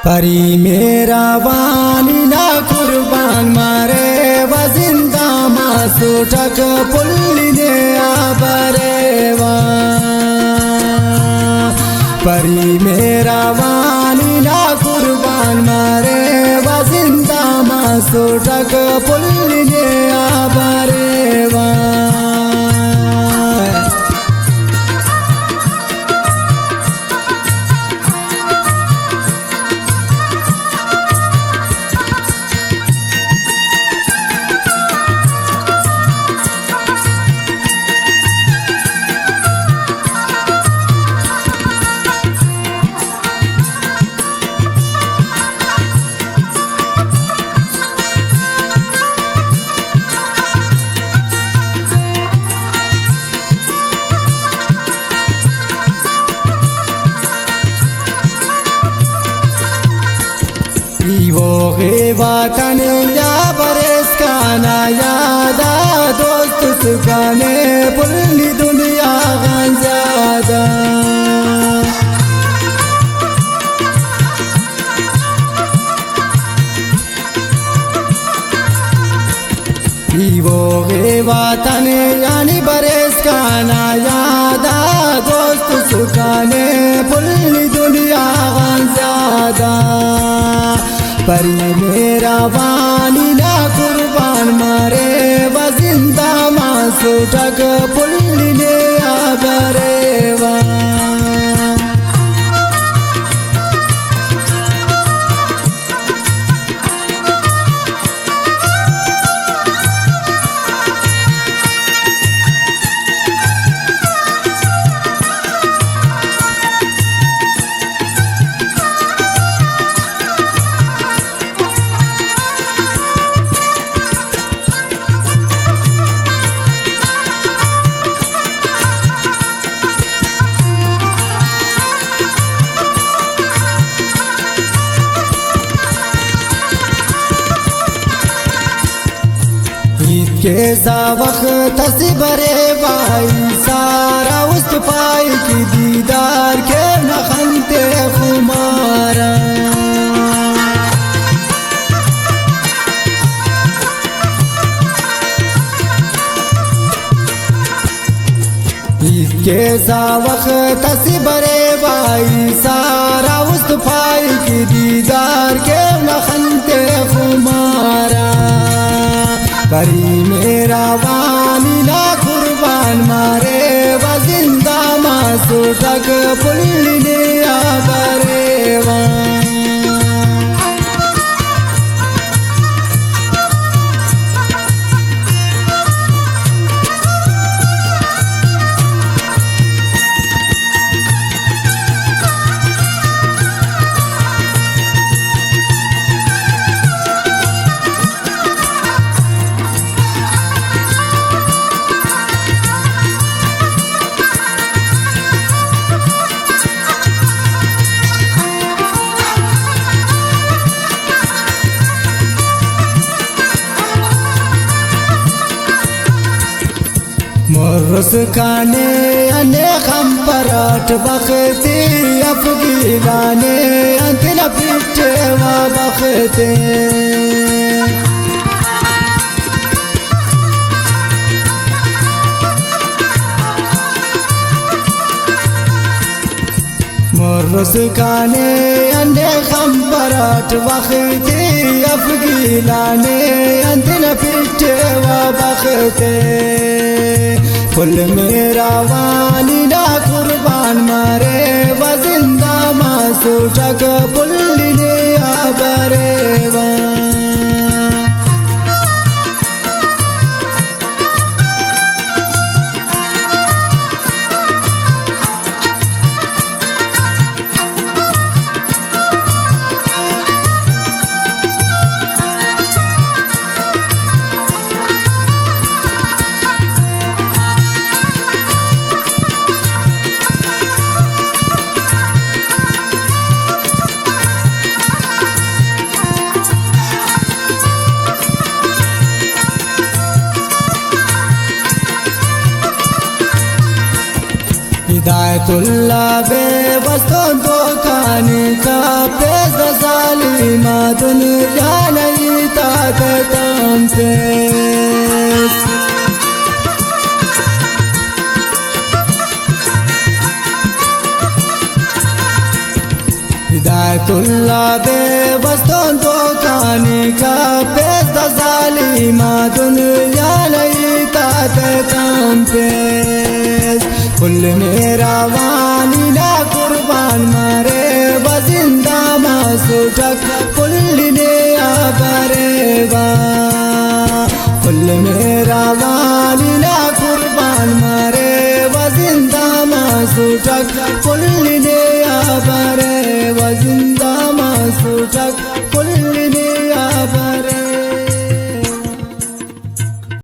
परी मेरा वानी ना कुर्बान मारे वजिंदा मासू टक पुल्ली दे आबरेवा। परी मेरा वानी ना कुर्बान मारे वजिंदा मासू टक पुल्ली दे आबरेवा। वतन या बरस खाना यादा दोस्त सुखाने पुल्ली दुनिया गंजादा। वो वतन यानी बरस खाना यादा दोस्त सुखाने पुल्ली दुनिया गंजादा। परी मेरा वानी ना कुर्बान मारे वजिंदा मासू टक पुल्ली दे आबरेवा। कैसा वक्त बरे भाई सारा उस पाई की दीदार के नखनते खुमारा। कैसा वक्त बरे भाई सारा उस पाई की दीदार के नखनते खुमारा। परी मेरा वानी ना कुर्बान मारे वजिंदा मासू टक पुल्ली दे आबरेवा। मोरस खाने अने खम पराठ बखते अफगीलाने अंतिल पिटे व बखते। मोरस खाने अने खम पराठ बखते अफगीलाने अंतिल पिटे व बखते। फुल मेरा वानी ना कुर्बान मारे वजिंदा मासू टक पुल्ली दे आबरेवा। हिदायतुल्लाह बेबस्तों तो खाने का पेश सालिमा दुनिया नहीं ताकतम पेश हिदायतुल्लाह बेबस्तों तो खाने का पेश सालिमा दुनिया नहीं ताकतम पेश कुल मेरा वानी ना कुर्बान मारे बजिंदा मासूटक कुल ने आबरेवा कुल मेरा वानी ना कुर्बान मारे बजिंदा मासूटक कुल ने आबरे वजिंदा